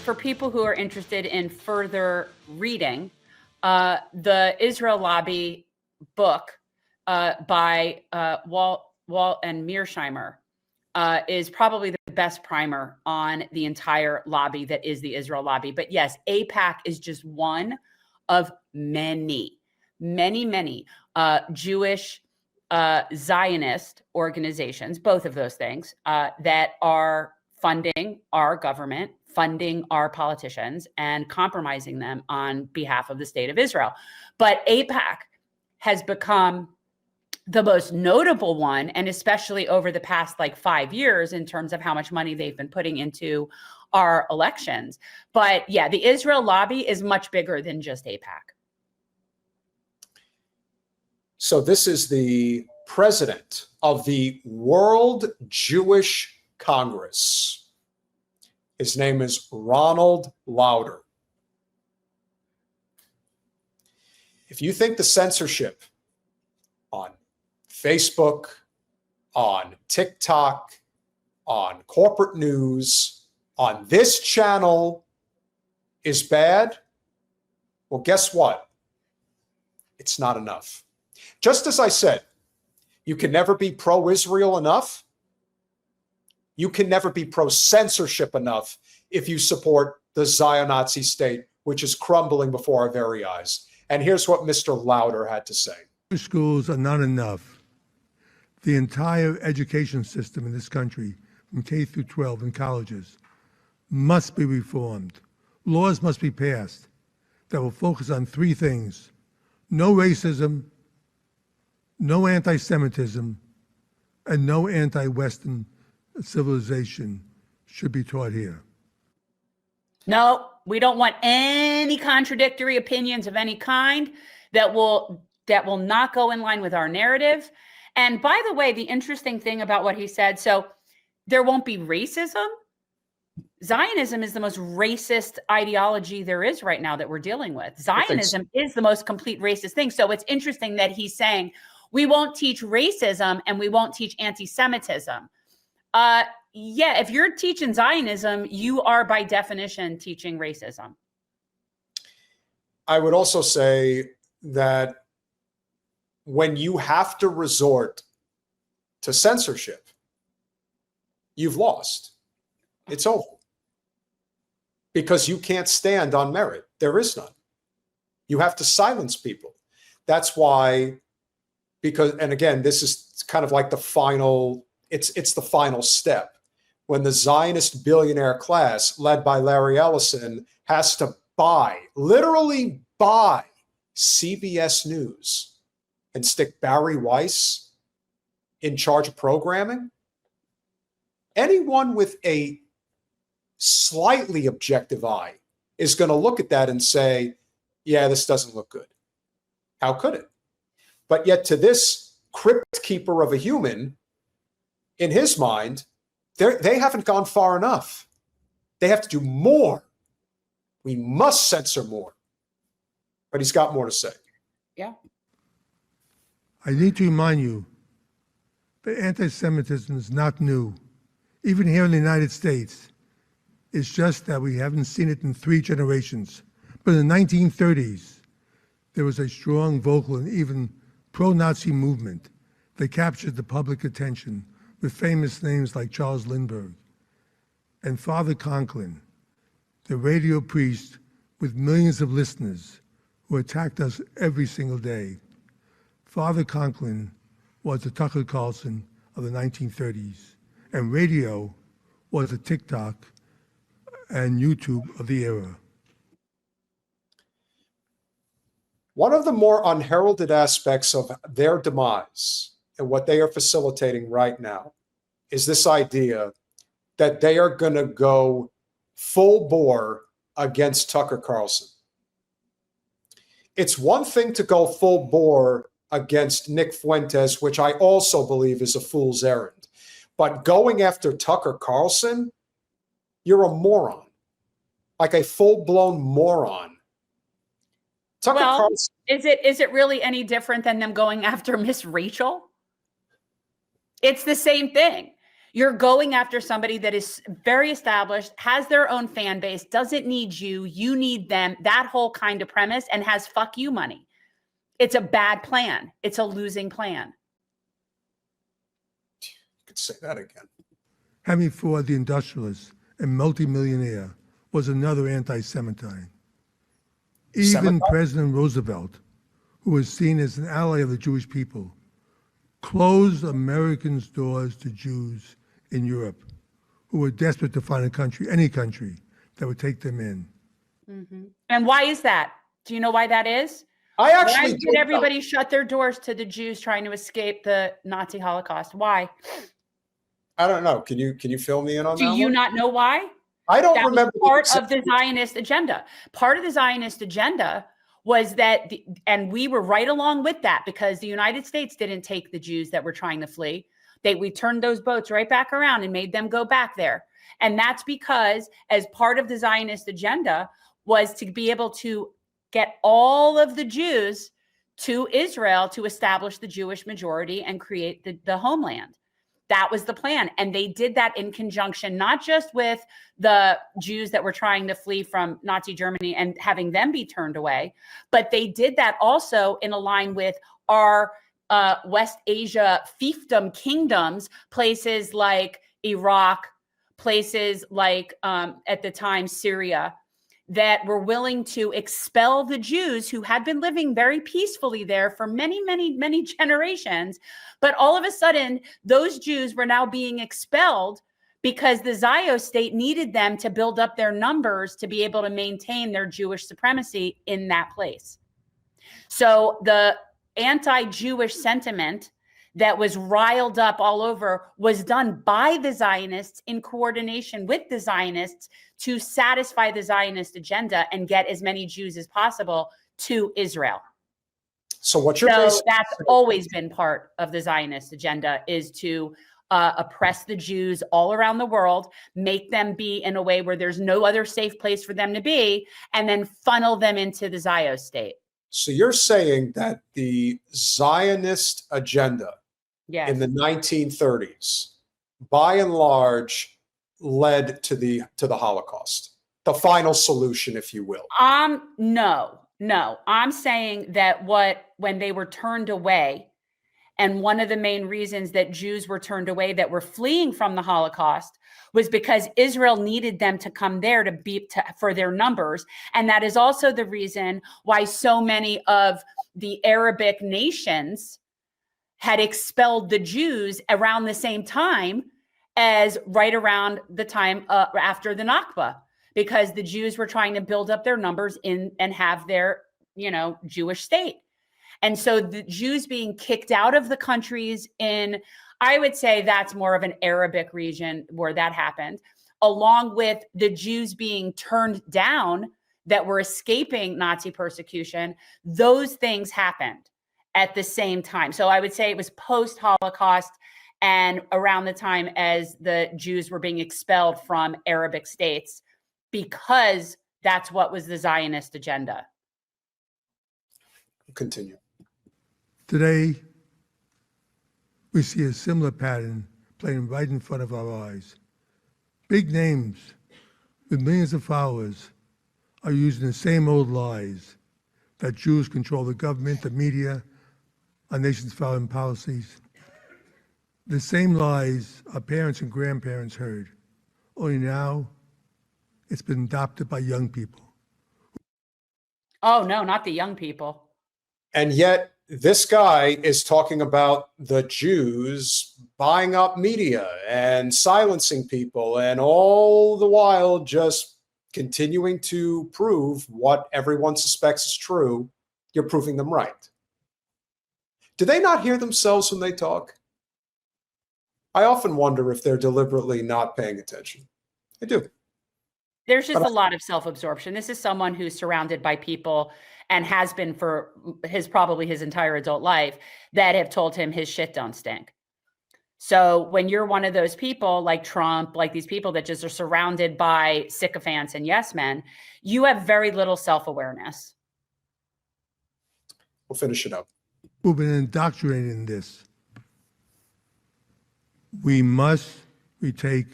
for people who are interested in further reading, the Israel Lobby book by Walt and Mearsheimer is probably the best primer on the entire lobby that is the Israel Lobby. But yes, AIPAC is just one of many Jewish Zionist organizations, both of those things, that are funding our government, funding our politicians, and compromising them on behalf of the state of Israel. But AIPAC has become the most notable one, and especially over the past 5 years in terms of how much money they've been putting into our elections. But yeah, the Israel Lobby is much bigger than just AIPAC. So this is the president of the World Jewish Congress. His name is Ronald Lauder. If you think the censorship on Facebook, on TikTok, on corporate news, on this channel is bad, well, guess what? It's not enough. Just as I said, you can never be pro-Israel enough. You can never be pro-censorship enough if you support the Zionazi state, which is crumbling before our very eyes. And here's what Mr. Lauder had to say. Schools are not enough. The entire education system in this country, from K through 12 and colleges, must be reformed. Laws must be passed that will focus on three things: no racism, no anti-Semitism, and no anti-Western civilization should be taught here. No, we don't want any contradictory opinions of any kind that will not go in line with our narrative. And by the way, the interesting thing about what he said, so there won't be racism. Zionism is the most racist ideology there is right now that we're dealing with. Zionism is the most complete racist thing. So it's interesting that he's saying we won't teach racism and we won't teach anti-Semitism. Yeah, if you're teaching Zionism, you are by definition teaching racism. I would also say that when you have to resort to censorship, you've lost. It's over. Because you can't stand on merit. There is none. You have to silence people. That's why, because, and again, this is kind of like the final, it's the final step. When the Zionist billionaire class, led by Larry Ellison, has to buy, literally buy CBS News and stick Barry Weiss in charge of programming, anyone with a slightly objective eye is going to look at that and say, yeah, this doesn't look good. How could it? But yet to this crypt keeper of a human, in his mind, they haven't gone far enough. They have to do more. We must censor more. But he's got more to say. Yeah. I need to remind you that anti-Semitism is not new. Even here in the United States, it's just that we haven't seen it in 3 generations. But in the 1930s, there was a strong, vocal, and even pro-Nazi movement that captured the public attention with famous names like Charles Lindbergh and Father Conklin, the radio priest with millions of listeners who attacked us every single day. Father Conklin was the Tucker Carlson of the 1930s, and radio was the TikTok and YouTube of the era. One of the more unheralded aspects of their demise and what they are facilitating right now is this idea that they are going to go full bore against Tucker Carlson. It's one thing to go full bore against Nick Fuentes, which I also believe is a fool's errand. But going after Tucker Carlson, you're a moron, like a full-blown moron. Tucker Carlson. Is it really any different than them going after Miss Rachel? It's the same thing. You're going after somebody that is very established, has their own fan base, doesn't need you, you need them, that whole kind of premise, and has fuck you money. It's a bad plan. It's a losing plan. You could say that again. Henry Ford, the industrialist and multimillionaire, was another anti-Semitine. Even President Roosevelt, who was seen as an ally of the Jewish people, closed Americans' doors to Jews in Europe who were desperate to find a country, any country, that would take them in. Mm-hmm. And why is that? Do you know why that is? Why did everybody shut their doors to the Jews trying to escape the Nazi Holocaust? Why? I don't know. Can you fill me in on that? Do you not know why? I don't remember. Part of the Zionist agenda. Part of the Zionist agenda was that, and we were right along with that, because the United States didn't take the Jews that were trying to flee. We turned those boats right back around and made them go back there. And that's because, as part of the Zionist agenda, was to be able to get all of the Jews to Israel to establish the Jewish majority and create the homeland. That was the plan. And they did that in conjunction, not just with the Jews that were trying to flee from Nazi Germany and having them be turned away, but they did that also in line with our West Asia fiefdom kingdoms, places like Iraq, places like, at the time, Syria, that were willing to expel the Jews who had been living very peacefully there for many, many, many generations. But all of a sudden, those Jews were now being expelled because the Zionist state needed them to build up their numbers to be able to maintain their Jewish supremacy in that place. So the anti-Jewish sentiment that was riled up all over was done by the Zionists in coordination with the Zionists to satisfy the Zionist agenda and get as many Jews as possible to Israel. So that's always been part of the Zionist agenda, is to oppress the Jews all around the world, make them be in a way where there's no other safe place for them to be, and then funnel them into the Zionist state. So you're saying that the Zionist agenda in the 1930s, by and large, led to the Holocaust, the final solution, if you will? No. I'm saying that when they were turned away, and one of the main reasons that Jews were turned away that were fleeing from the Holocaust was because Israel needed them to come there for their numbers. And that is also the reason why so many of the Arabic nations had expelled the Jews around the same time as right around the time after the Nakba, because the Jews were trying to build up their numbers and have their, Jewish state. And so the Jews being kicked out of the countries I would say that's more of an Arabic region where that happened, along with the Jews being turned down that were escaping Nazi persecution. Those things happened at the same time. So I would say it was post-Holocaust and around the time as the Jews were being expelled from Arabic states, because that's what was the Zionist agenda. Continue. Today, we see a similar pattern playing right in front of our eyes. Big names with millions of followers are using the same old lies that Jews control the government, the media, our nation's foreign policies. The same lies our parents and grandparents heard, only now it's been adopted by young people. Oh, no, not the young people. And yet this guy is talking about the Jews buying up media and silencing people, and all the while just continuing to prove what everyone suspects is true. You're proving them right. Do they not hear themselves when they talk? I often wonder if they're deliberately not paying attention. I do. There's just a lot of self-absorption. This is someone who's surrounded by people, and has been for probably his entire adult life, that have told him his shit don't stink. So when you're one of those people like Trump, like these people that just are surrounded by sycophants and yes men, you have very little self-awareness. We'll finish it up. Who've been indoctrinated in this. We must we take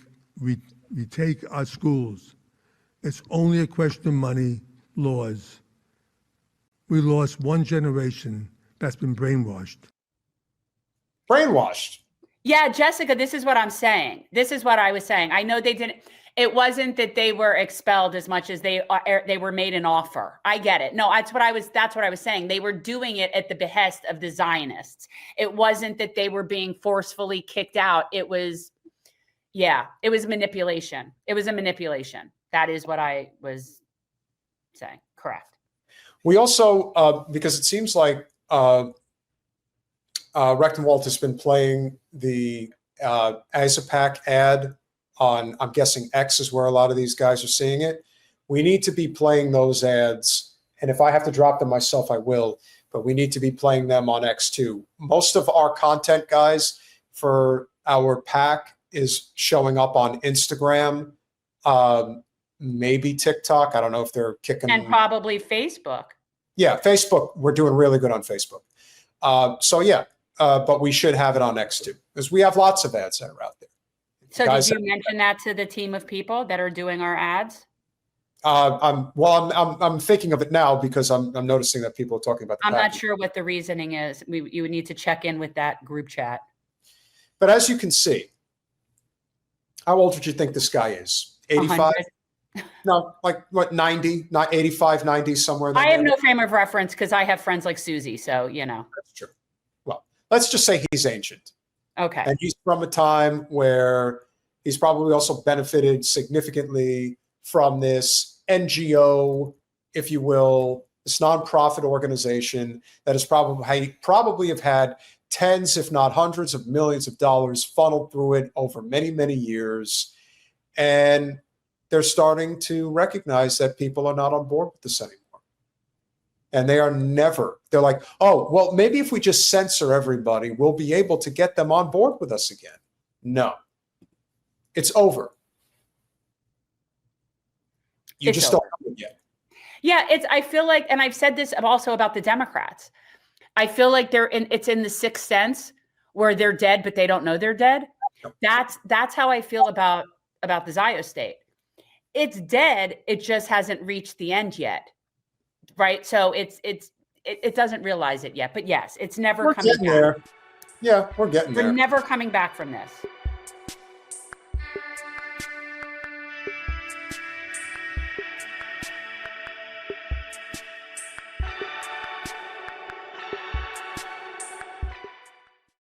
our schools. It's only a question of money, laws. We lost one generation that's been brainwashed. Brainwashed. Yeah, Jessica, this is what I'm saying. This is what I was saying. I know they didn't. It wasn't that they were expelled as much as they were made an offer. I get it. No, that's what I was saying. They were doing it at the behest of the Zionists. It wasn't that they were being forcefully kicked out. It was, it was manipulation. It was a manipulation. That is what I was saying. Correct. We also, because it seems like Rechtenwald has been playing the Azapac ad on, I'm guessing X is where a lot of these guys are seeing it. We need to be playing those ads. And if I have to drop them myself, I will. But we need to be playing them on X too. Most of our content, guys, for our PAC is showing up on Instagram, maybe TikTok. I don't know if they're kicking. And probably Facebook. Yeah, Facebook. We're doing really good on Facebook. But we should have it on X too, because we have lots of ads that are out there. So Guys, did you mention that to the team of people that are doing our ads? I'm thinking of it now because I'm noticing that people are talking about the I'm not package. sure what the reasoning is. You would need to check in with that group chat. But as you can see, how old would you think this guy is? 85? 100. No, like what, 90, not 85, 90, somewhere there. I have no frame of reference because I have friends like Susie. So, That's true. Well, let's just say he's ancient. Okay. And he's from a time where he's probably also benefited significantly from this NGO, if you will, this nonprofit organization that has probably have had tens, if not hundreds of millions of dollars funneled through it over many, many years. And they're starting to recognize that people are not on board with this anymore. And they're like, oh, well, maybe if we just censor everybody, we'll be able to get them on board with us again. No, it's over. You just don't know it yet. Yeah, I feel like, and I've said this also about the Democrats. I feel like it's in the sixth sense where they're dead, but they don't know they're dead. That's how I feel about the Zio state. It's dead. It just hasn't reached the end yet. Right. So it doesn't realize it yet. But yes, it's never coming back. There. Yeah, we're getting there. We're never coming back from this.